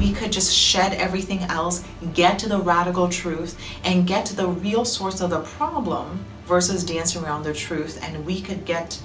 we could just shed everything else, get to the radical truth, and get to the real source of the problem versus dancing around the truth, and we could get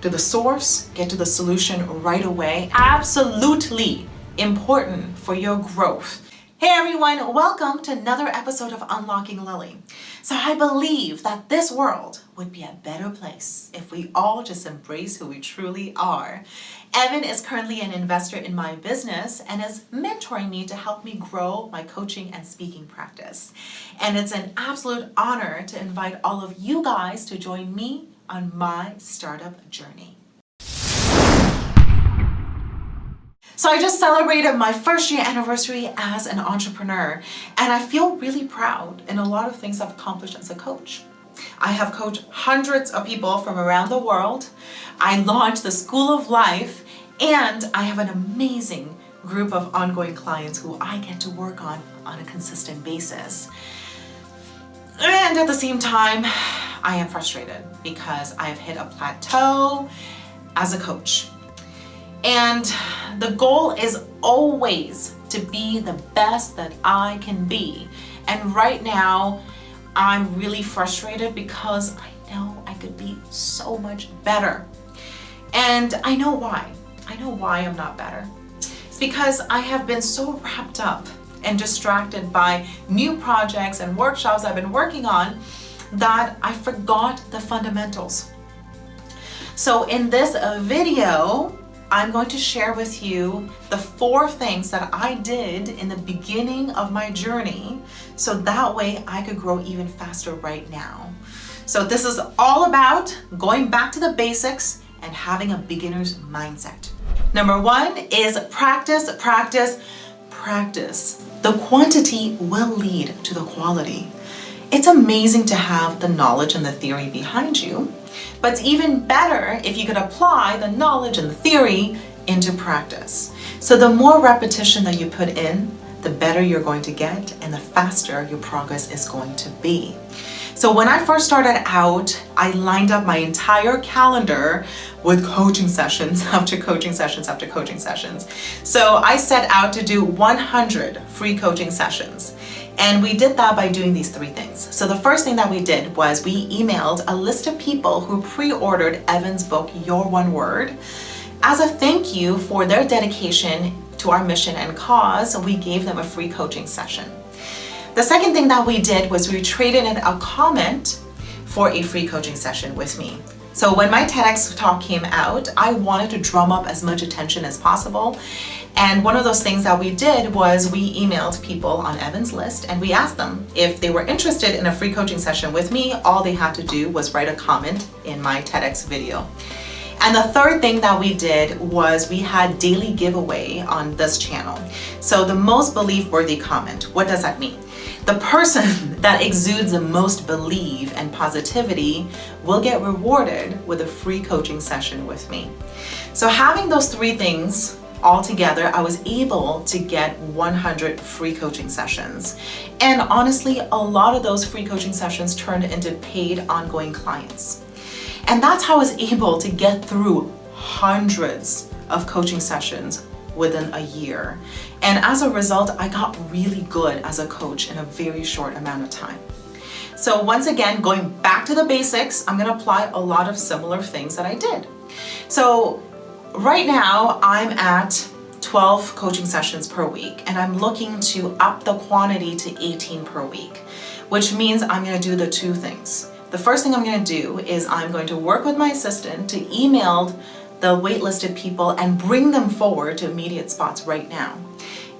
to the source, get to the solution right away. Absolutely important for your growth. Hey everyone, welcome to another episode of Unlocking Lily. So I believe that this world would be a better place if we all just embrace who we truly are. Evan is currently an investor in my business and is mentoring me to help me grow my coaching and speaking practice. And it's an absolute honor to invite all of you guys to join me on my startup journey. So I just celebrated my first year anniversary as an entrepreneur, and I feel really proud in a lot of things I've accomplished as a coach. I have coached hundreds of people from around the world. I launched the School of Life, and I have an amazing group of ongoing clients who I get to work on a consistent basis. And at the same time, I am frustrated because I've hit a plateau as a coach. And the goal is always to be the best that I can be. And right now, I'm really frustrated because I know I could be so much better. And I know why. I know why I'm not better. It's because I have been so wrapped up and distracted by new projects and workshops I've been working on that I forgot the fundamentals. So in this video, I'm going to share with you the 4 things that I did in the beginning of my journey so that way I could grow even faster right now. So this is all about going back to the basics and having a beginner's mindset. Number 1 is practice, practice, practice. The quantity will lead to the quality. It's amazing to have the knowledge and the theory behind you, but it's even better if you could apply the knowledge and the theory into practice. So the more repetition that you put in, the better you're going to get and the faster your progress is going to be. So when I first started out, I lined up my entire calendar with coaching sessions after coaching sessions after coaching sessions. So I set out to do 100 free coaching sessions. And we did that by doing these 3 things. So the first thing that we did was we emailed a list of people who pre-ordered Evan's book, Your One Word. As a thank you for their dedication to our mission and cause, we gave them a free coaching session. The second thing that we did was we traded in a comment for a free coaching session with me. So when my TEDx talk came out, I wanted to drum up as much attention as possible. And one of those things that we did was we emailed people on Evan's list and we asked them if they were interested in a free coaching session with me. All they had to do was write a comment in my TEDx video. And the third thing that we did was we had daily giveaway on this channel. So the most belief-worthy comment, what does that mean? The person that exudes the most belief and positivity will get rewarded with a free coaching session with me. So having those 3 things all together, I was able to get 100 free coaching sessions. And honestly, a lot of those free coaching sessions turned into paid ongoing clients. And that's how I was able to get through hundreds of coaching sessions within a year. And as a result, I got really good as a coach in a very short amount of time. So once again, going back to the basics, I'm gonna apply a lot of similar things that I did. So right now, I'm at 12 coaching sessions per week, and I'm looking to up the quantity to 18 per week, which means I'm gonna do the 2 things. The first thing I'm gonna do is I'm going to work with my assistant to email the waitlisted people and bring them forward to immediate spots right now.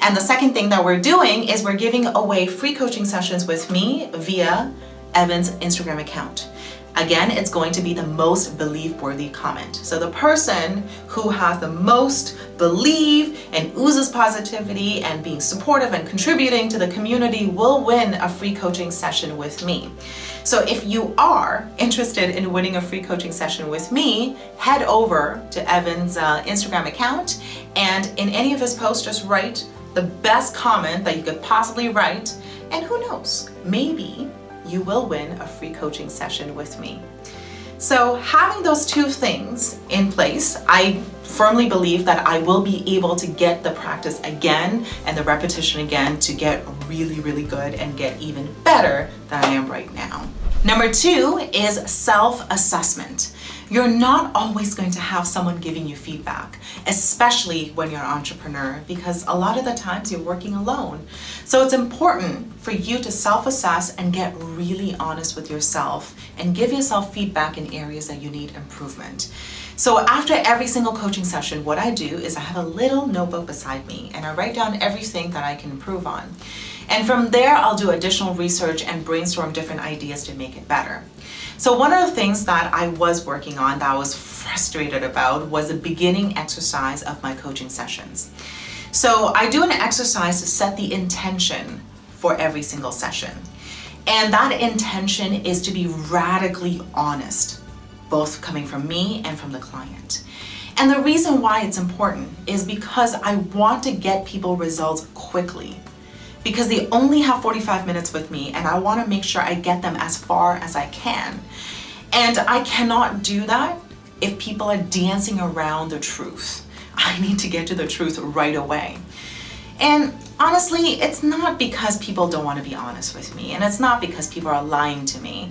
And the second thing that we're doing is we're giving away free coaching sessions with me via Evan's Instagram account. Again, it's going to be the most belief-worthy comment. So the person who has the most belief and oozes positivity and being supportive and contributing to the community will win a free coaching session with me. So if you are interested in winning a free coaching session with me, head over to Evan's Instagram account, and in any of his posts, just write the best comment that you could possibly write, and who knows, maybe you will win a free coaching session with me. So having those 2 things in place, I firmly believe that I will be able to get the practice again and the repetition again to get really, really good and get even better than I am right now. Number 2 is self-assessment. You're not always going to have someone giving you feedback, especially when you're an entrepreneur, because a lot of the times you're working alone. So it's important for you to self-assess and get really honest with yourself and give yourself feedback in areas that you need improvement. So after every single coaching session, what I do is I have a little notebook beside me and I write down everything that I can improve on. And from there, I'll do additional research and brainstorm different ideas to make it better. So one of the things that I was working on that I was frustrated about was the beginning exercise of my coaching sessions. So I do an exercise to set the intention for every single session. And that intention is to be radically honest, both coming from me and from the client. And the reason why it's important is because I want to get people results quickly, because they only have 45 minutes with me and I want to make sure I get them as far as I can. And I cannot do that if people are dancing around the truth. I need to get to the truth right away. And honestly, it's not because people don't want to be honest with me, and it's not because people are lying to me.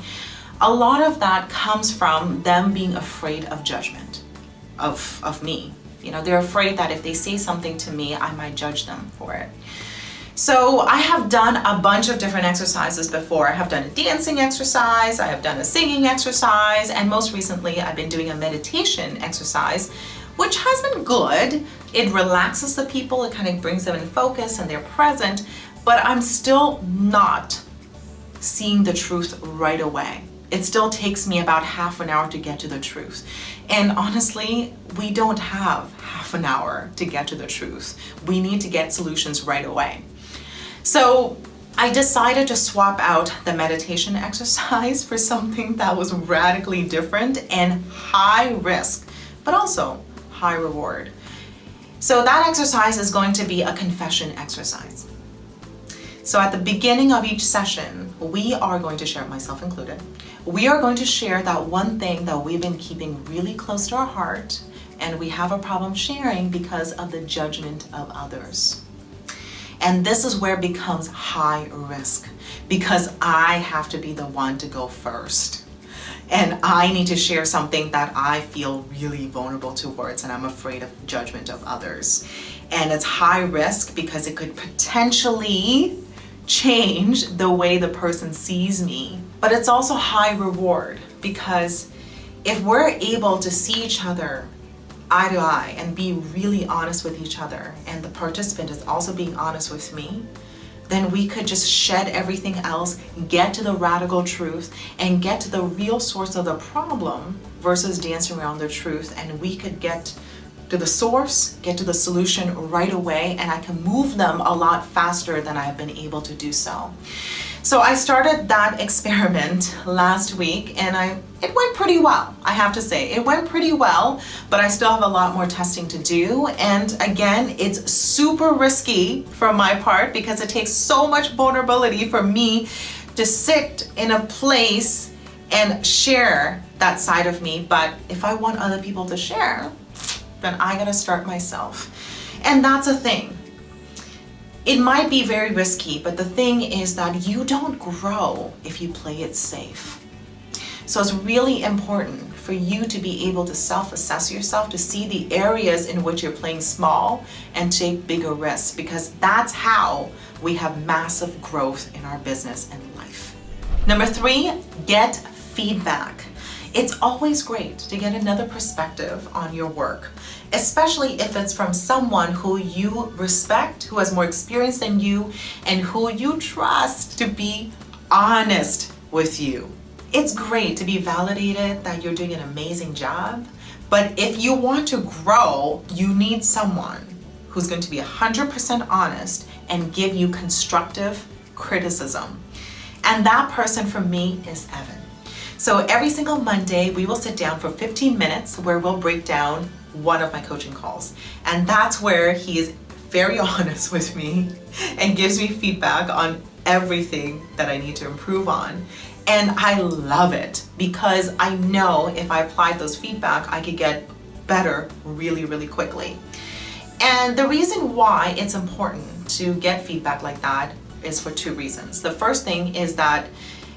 A lot of that comes from them being afraid of judgment of me. You know, they're afraid that if they say something to me, I might judge them for it. So I have done a bunch of different exercises before. I have done a dancing exercise, I have done a singing exercise, and most recently I've been doing a meditation exercise, which has been good. It relaxes the people, it kind of brings them in focus and they're present, but I'm still not seeing the truth right away. It still takes me about half an hour to get to the truth. And honestly, we don't have half an hour to get to the truth. We need to get solutions right away. So I decided to swap out the meditation exercise for something that was radically different and high risk, but also high reward. So that exercise is going to be a confession exercise. So at the beginning of each session, we are going to share, myself included, we are going to share that one thing that we've been keeping really close to our heart and we have a problem sharing because of the judgment of others. And this is where it becomes high risk, because I have to be the one to go first. And I need to share something that I feel really vulnerable towards and I'm afraid of judgment of others. And it's high risk because it could potentially change the way the person sees me. But it's also high reward, because if we're able to see each other eye to eye and be really honest with each other, and the participant is also being honest with me, then we could just shed everything else, get to the radical truth, and get to the real source of the problem versus dancing around the truth. And we could get to the source, get to the solution right away, and I can move them a lot faster than I've been able to do so. So I started that experiment last week and it went pretty well, I have to say. It went pretty well, but I still have a lot more testing to do. And again, it's super risky from my part because it takes so much vulnerability for me to sit in a place and share that side of me. But if I want other people to share, then I gotta start myself. And that's a thing. It might be very risky, but the thing is that you don't grow if you play it safe. So it's really important for you to be able to self-assess yourself, to see the areas in which you're playing small and take bigger risks, because that's how we have massive growth in our business and life. Number 3, get feedback. It's always great to get another perspective on your work, especially if it's from someone who you respect, who has more experience than you, and who you trust to be honest with you. It's great to be validated that you're doing an amazing job, but if you want to grow, you need someone who's going to be 100% honest and give you constructive criticism. And that person for me is Evan. So every single Monday, we will sit down for 15 minutes where we'll break down one of my coaching calls. And that's where he is very honest with me and gives me feedback on everything that I need to improve on. And I love it because I know if I applied those feedback, I could get better really, really quickly. And the reason why it's important to get feedback like that is for two reasons. The first thing is that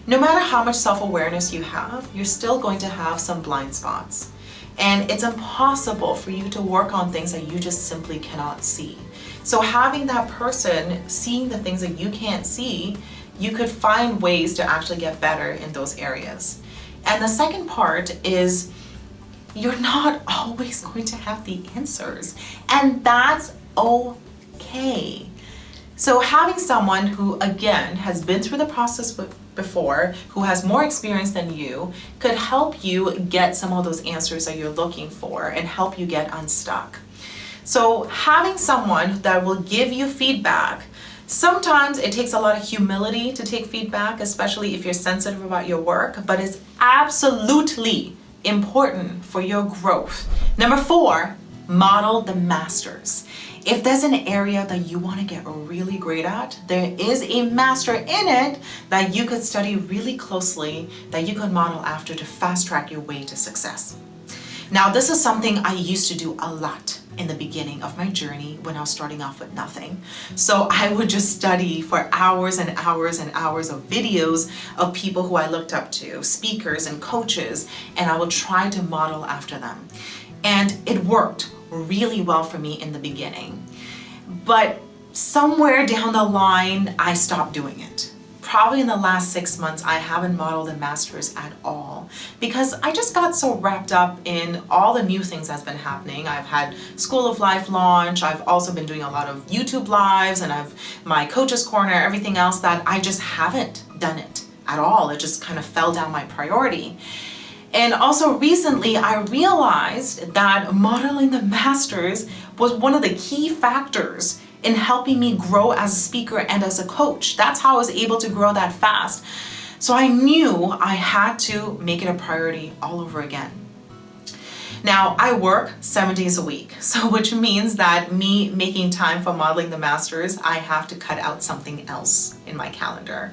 no matter how much self-awareness you have, you're still going to have some blind spots. And it's impossible for you to work on things that you just simply cannot see. So having that person seeing the things that you can't see, you could find ways to actually get better in those areas. And the second part is you're not always going to have the answers, and that's okay. So having someone who, again, has been through the process before, who has more experience than you, could help you get some of those answers that you're looking for and help you get unstuck. So having someone that will give you feedback, sometimes it takes a lot of humility to take feedback, especially if you're sensitive about your work, but it's absolutely important for your growth. Number 4, model the masters. If there's an area that you want to get really great at, there is a master in it that you could study really closely, that you could model after to fast track your way to success. Now, this is something I used to do a lot in the beginning of my journey when I was starting off with nothing. So I would just study for hours and hours and hours of videos of people who I looked up to, speakers and coaches, and I would try to model after them. And it worked really well for me in the beginning. But somewhere down the line, I stopped doing it. Probably in the last 6 months, I haven't modeled the masters at all because I just got so wrapped up in all the new things that's been happening. I've had School of Life launch. I've also been doing a lot of YouTube lives, and I've my Coach's Corner, everything else, that I just haven't done it at all. It just kind of fell down my priority. And also recently, I realized that modeling the masters was one of the key factors in helping me grow as a speaker and as a coach. That's how I was able to grow that fast. So I knew I had to make it a priority all over again. Now, I work 7 days a week, so which means that me making time for modeling the masters, I have to cut out something else in my calendar.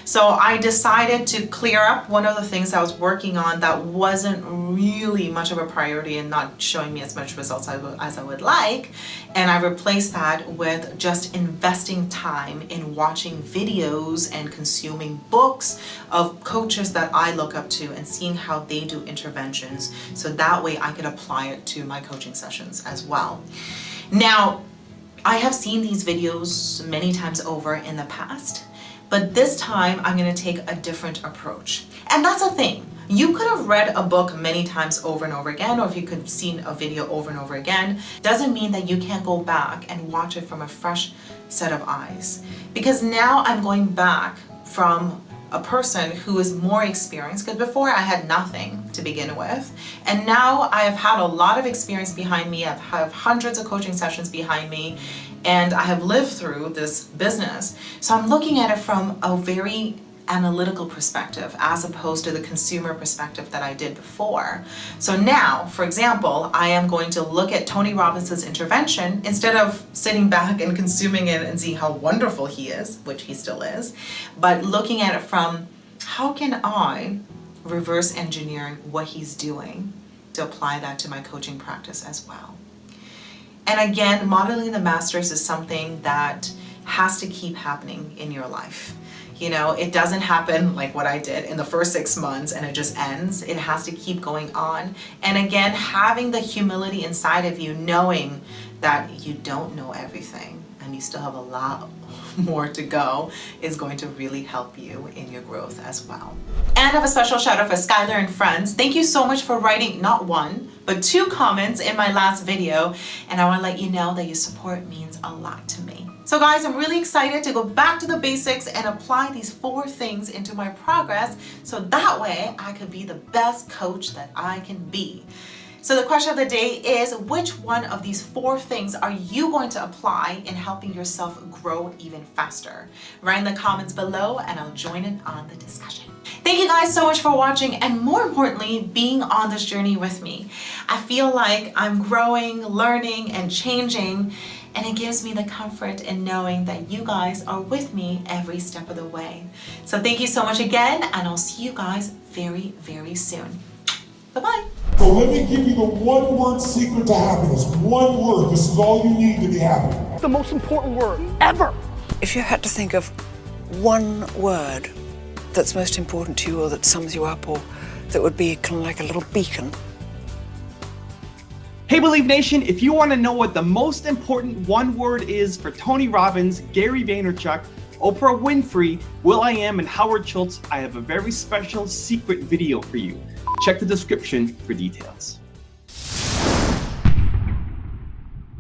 So I decided to clear up one of the things I was working on that wasn't really much of a priority and not showing me as much results as I would like. And I replaced that with just investing time in watching videos and consuming books of coaches that I look up to and seeing how they do interventions. So that way I could apply it to my coaching sessions as well. Now, I have seen these videos many times over in the past, but this time I'm going to take a different approach. And that's the thing. You could have read a book many times over and over again, or if you could have seen a video over and over again, doesn't mean that you can't go back and watch it from a fresh set of eyes. Because now I'm going back from a person who is more experienced, because before I had nothing to begin with, and now I have had a lot of experience behind me. I have hundreds of coaching sessions behind me, and I have lived through this business. So I'm looking at it from a very analytical perspective as opposed to the consumer perspective that I did before. So now, for example, I am going to look at Tony Robbins' intervention instead of sitting back and consuming it and seeing how wonderful he is, which he still is, but looking at it from how can I reverse engineer what he's doing to apply that to my coaching practice as well. And again, modeling the masters is something that has to keep happening in your life. You know, it doesn't happen like what I did in the first 6 months and it just ends. It has to keep going on. And again, having the humility inside of you, knowing that you don't know everything and you still have a lot more to go, is going to really help you in your growth as well. And I have a special shout out for Skylar and friends. Thank you so much for writing not 1, but 2 comments in my last video. And I want to let you know that your support means a lot to me. So guys, I'm really excited to go back to the basics and apply these 4 things into my progress, so that way I could be the best coach that I can be. So the question of the day is, which one of these 4 things are you going to apply in helping yourself grow even faster? Write in the comments below and I'll join in on the discussion. Thank you guys so much for watching, and more importantly, being on this journey with me. I feel like I'm growing, learning, and changing, and it gives me the comfort in knowing that you guys are with me every step of the way. So thank you so much again, and I'll see you guys very, very soon. Bye-bye. So let me give you the one word secret to happiness. One word. This is all you need to be happy. The most important word ever. If you had to think of one word that's most important to you, or that sums you up, or that would be kind of like a little beacon. Hey Believe Nation, if you want to know what the most important one word is for Tony Robbins, Gary Vaynerchuk, Oprah Winfrey, Will.I.AM, and Howard Schultz, I have a very special secret video for you. Check the description for details.